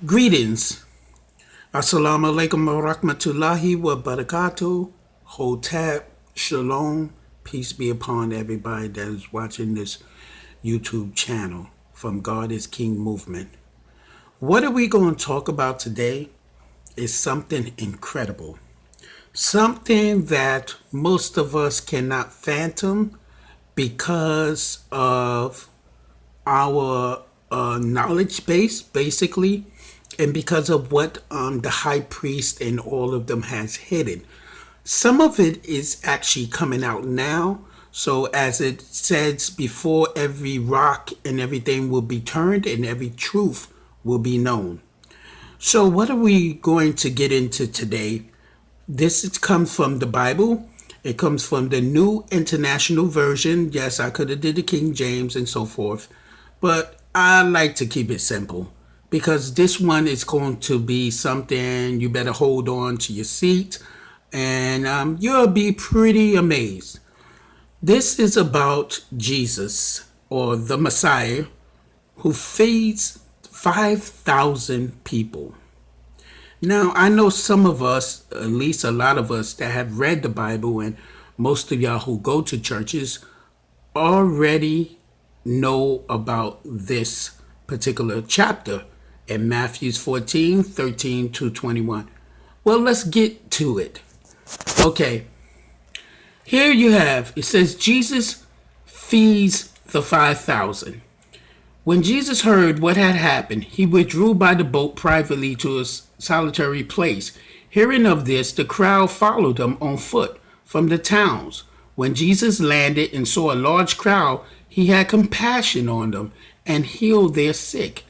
Greetings. Assalamu alaikum wa rahmatullahi wa barakatuh. Hotep, shalom. Peace be upon everybody that is watching this YouTube channel from God is King movement. What are we going to talk about today is something incredible. Something that most of us cannot fathom because of our knowledge base, basically, and because of what the high priest and all of them has hidden. Some of it is actually coming out now. So as it says before, every rock and everything will be turned and every truth will be known. So what are we going to get into today? Comes from the Bible. It comes from the New International Version. Yes, I could have did the King James and so forth, but I like to keep it simple because this one is going to be something you better hold on to your seat, and you'll be pretty amazed. This is about Jesus, or the Messiah, who feeds 5,000 people. Now, I know some of us, at least a lot of us that have read the Bible, and most of y'all who go to churches already know about this particular chapter in Matthew 14:13 to 21. Well, let's get to it. Okay, here you have, it says Jesus feeds the 5,000. When Jesus heard what had happened, he withdrew by the boat privately to a solitary place. Hearing of this, the crowd followed him on foot from the towns. When Jesus landed and saw a large crowd, he had compassion on them and healed their sick.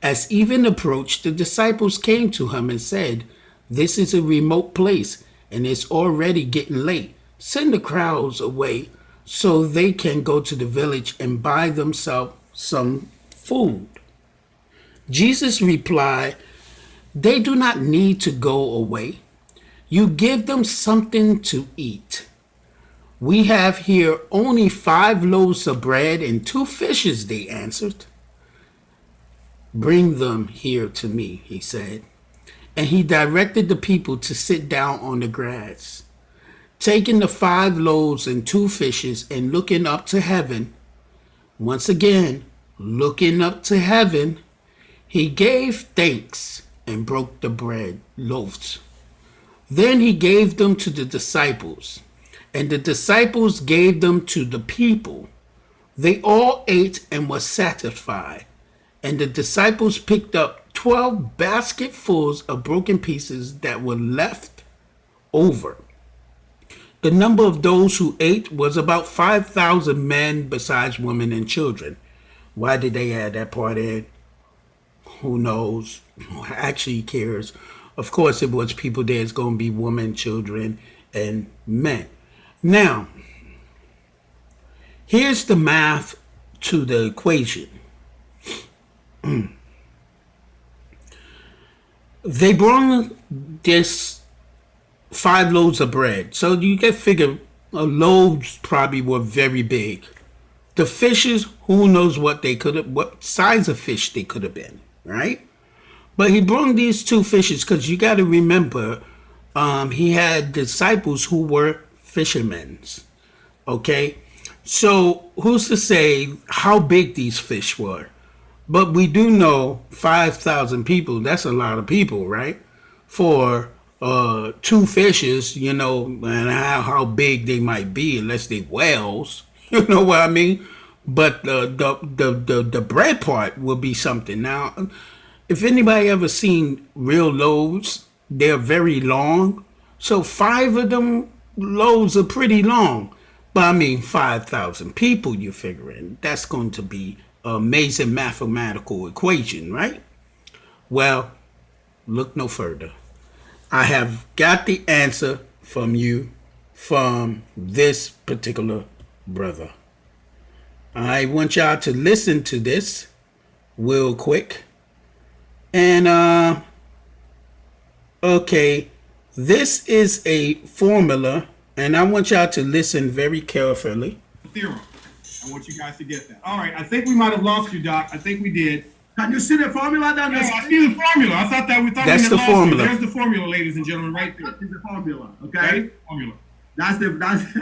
As evening approached, the disciples came to him and said, "This is a remote place and it's already getting late. Send the crowds away so they can go to the village and buy themselves some food." Jesus replied, "They do not need to go away. You give them something to eat." "We have here only 5 loaves of bread and 2 fishes," they answered. "Bring them here to me," he said. And he directed the people to sit down on the grass. Taking the 5 loaves and 2 fishes and looking up to heaven, once again, looking up to heaven, he gave thanks and broke the bread loaves. Then he gave them to the disciples, and the disciples gave them to the people. They all ate and were satisfied, and the disciples picked up 12 basketfuls of broken pieces that were left over. The number of those who ate was about 5,000 men, besides women and children. Why did they add that part in? Who knows? Who actually cares? Of course, it was people there. It's going to be women, children, and men. Now, here's the math to the equation. They brought this 5 loaves of bread. So you can figure loaves probably were very big. The fishes, who knows what size of fish they could have been, right? But he brought these 2 fishes because you got to remember, he had disciples who were fishermen. Okay, so who's to say how big these fish were? But we do know 5,000 people. That's a lot of people, right? For 2 fishes, and how big they might be, unless they whales. You know what I mean? But the bread part will be something. Now, if anybody ever seen real loaves, they're very long. So 5 of them loaves are pretty long. But I mean, 5,000 people, you're figuring. That's going to be an amazing mathematical equation, right? Well, look no further. I have got the answer from you, from this particular brother. I want y'all to listen to this real quick. And, okay, this is a formula, and I want y'all to listen very carefully. Theorem. I want you guys to get that. All right, I think we might have lost you, Doc. I think we did. Can you see the formula down No, there? I see the formula. I thought we That's had the lost it. formula. There's the formula, ladies and gentlemen, right there. That is the formula, okay? Right? Formula. That's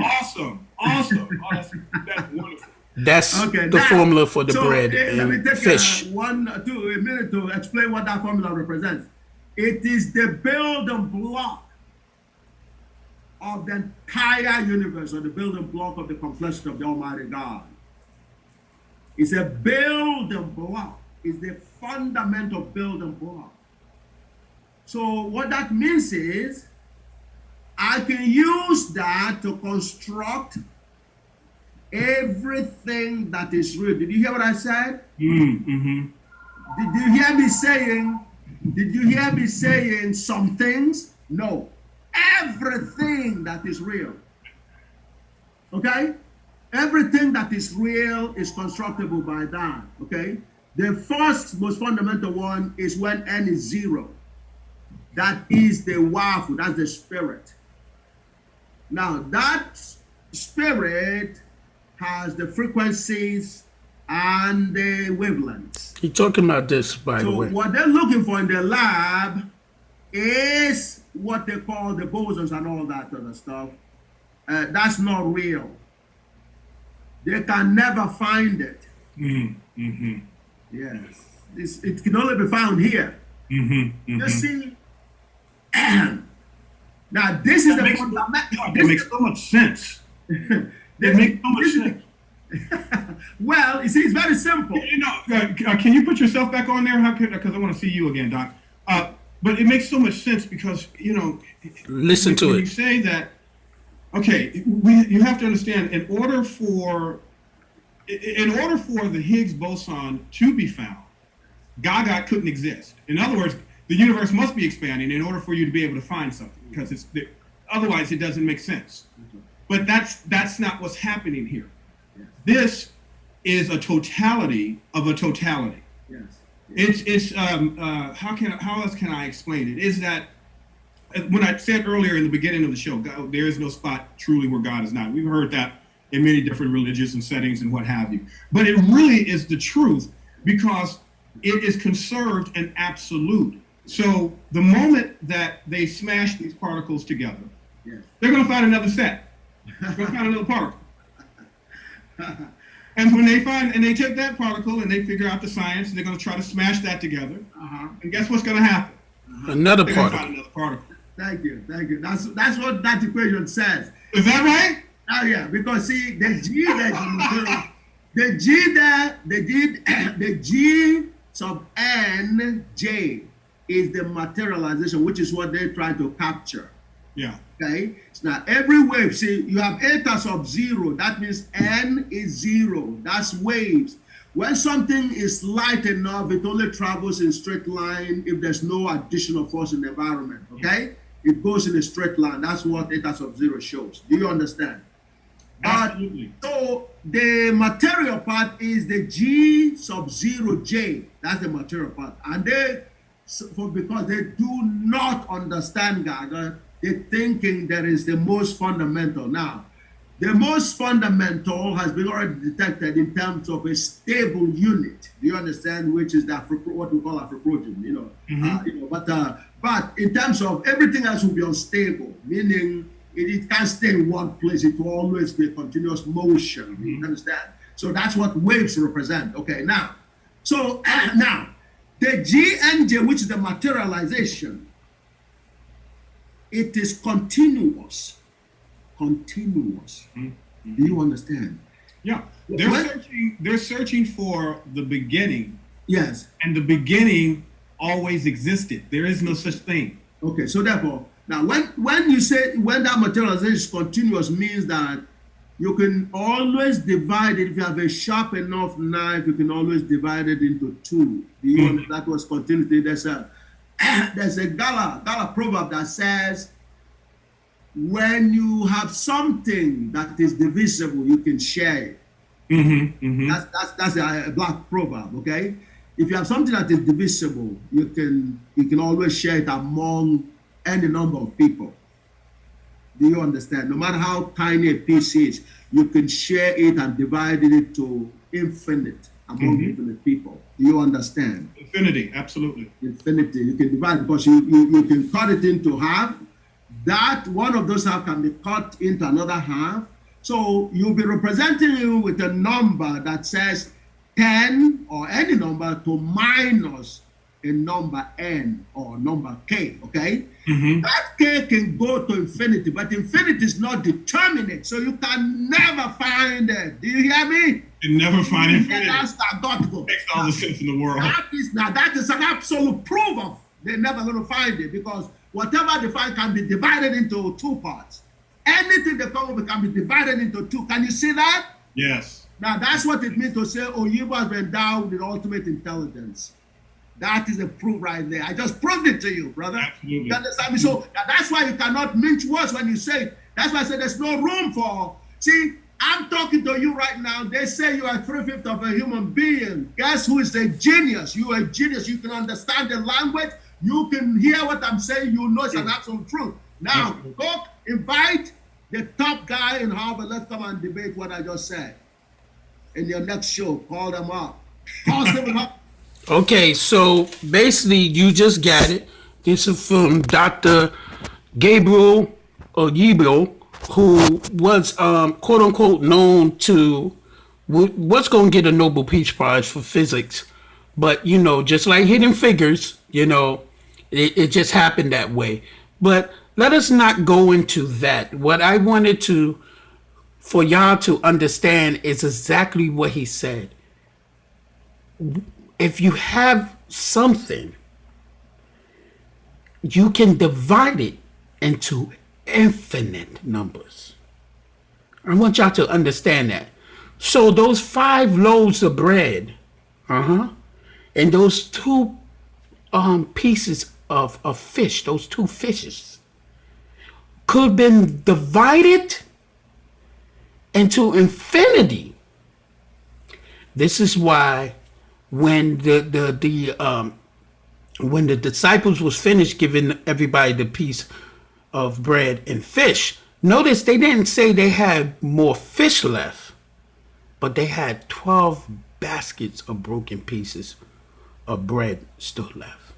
Awesome. Oh, that's wonderful. That's okay. the formula for the bread Let me and take fish. a minute to explain what that formula represents. It is the building block of the entire universe, or the building block of the complexity of the Almighty God. It's a building block. It's the fundamental building block. So what that means is I can use that to construct everything that is real. Did you hear what I said? Mm-hmm. Did you hear me saying some things? No. Everything that is real. Okay? Everything that is real is constructible by that. Okay? The first most fundamental one is when n is 0. That is the wafu, that's the spirit. Now that spirit has the frequencies and the wavelengths. You're talking about this, by the So way. what they're looking for in the lab is what they call the bosons and all that other stuff. That's not real. They can never find it. Mm-hmm. Yes, it can only be found here. Mm-hmm. You see, now this is the fundamental. It makes so much sense. It makes so much sense. Well, you see, it's very simple. You know, can you put yourself back on there? Because I want to see you again, Doc. But it makes so much sense because, you know, Listen to when it. you say that, okay, you have to understand, in order for the Higgs boson to be found, Gaga couldn't exist. In other words, the universe must be expanding in order for you to be able to find something, because otherwise it doesn't make sense. But that's not what's happening here. This is a totality of a totality. Yes. It's how else can I explain it? Is that when I said earlier in the beginning of the show, God, there is no spot truly where God is not. We've heard that in many different religions and settings and what have you. But it really is the truth because it is conserved and absolute. So the moment that they smash these particles together, Yes. they're going to find another set. They're going to find another particle. And when they take that particle and they figure out the science, and they're going to try to smash that together. And guess what's going to happen? Another They're going to particle. find another particle. Thank you. That's what that equation says. Is that right? Oh yeah, because see the G the G sub n J is the materialization, which is what they're trying to capture. Yeah. Okay. So now every wave, see, you have eta sub 0. That means n is 0. That's waves. When something is light enough, it only travels in straight line if there's no additional force in the environment. Okay. It goes in a straight line. That's what eta sub 0 shows. Do you understand? Absolutely. So the material part is the G sub 0J. That's the material part. And because they do not understand Gaga, they're thinking that is the most fundamental. Now, the most fundamental has been already detected in terms of a stable unit. Do you understand? Which is what we call Afroprotein, you know. But in terms of everything else will be unstable, meaning it can't stay in one place. It will always be a continuous motion. You understand? So that's what waves represent. Okay, now, so now the GNJ, which is the materialization, it is continuous. Continuous. Do you understand? Yeah. They're searching for the beginning. Yes. And the beginning always existed. There is no such thing. Okay, so therefore, now when you say when that materialization is continuous, means that you can always divide it. If you have a sharp enough knife, you can always divide it into two. Do you understand? That was continuity. There's a Gala proverb that says, when you have something that is divisible, you can share it. That's a black proverb. Okay, if you have something that is divisible, you can always share it among any number of people. Do you understand? No matter how tiny a piece is, you can share it and divide it to infinite among infinite people. Do you understand? Infinity, absolutely. Infinity. You can divide because you can cut it into half. That one of those half can be cut into another half. So you'll be representing you with a number that says 10 or any number to minus a number n or number k, okay? That k can go to infinity, but infinity is not determinate, so you can never find it. Do you hear me? You never find infinity. That's got to go. Makes all the sense in the world. That is an absolute proof of they're never going to find it, because whatever they find can be divided into two parts. Anything they come up with can be divided into two. Can you see that? Yes. Now that's what it means to say Oyibo has been endowed with ultimate intelligence. That is a proof right there. I just proved it to you, brother. Absolutely. You understand me? So that's why you cannot mince words when you say it. That's why I said there's no room for. See, I'm talking to you right now. They say you are 3/5 of a human being. Guess who is a genius? You are a genius. You can understand the language. You can hear what I'm saying. You know it's an absolute truth. Now, go invite the top guy in Harvard. Let's come and debate what I just said. In your next show, call them up. Call them up. Okay, so basically you just got it. This is from Dr. Gabriel Oyibo, who was quote unquote known to what's going to get a Nobel Peace Prize for physics. But you know, just like Hidden Figures, you know, it just happened that way. But let us not go into that. What I wanted for y'all to understand is exactly what he said. If you have something, you can divide it into infinite numbers. I want y'all to understand that. So those 5 loaves of bread, and those 2 pieces of fish, those 2 fishes, could have been divided into infinity. This is why when the disciples was finished giving everybody the piece of bread and fish, notice they didn't say they had more fish left, but they had 12 baskets of broken pieces of bread still left.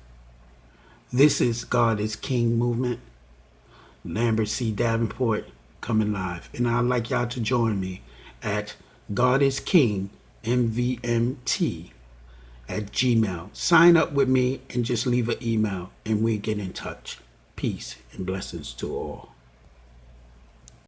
This is God is King movement. Lambert C. Davenport coming live. And I'd like y'all to join me at God is King MVMT at Gmail. Sign up with me and just leave an email and we get in touch. Peace and blessings to all.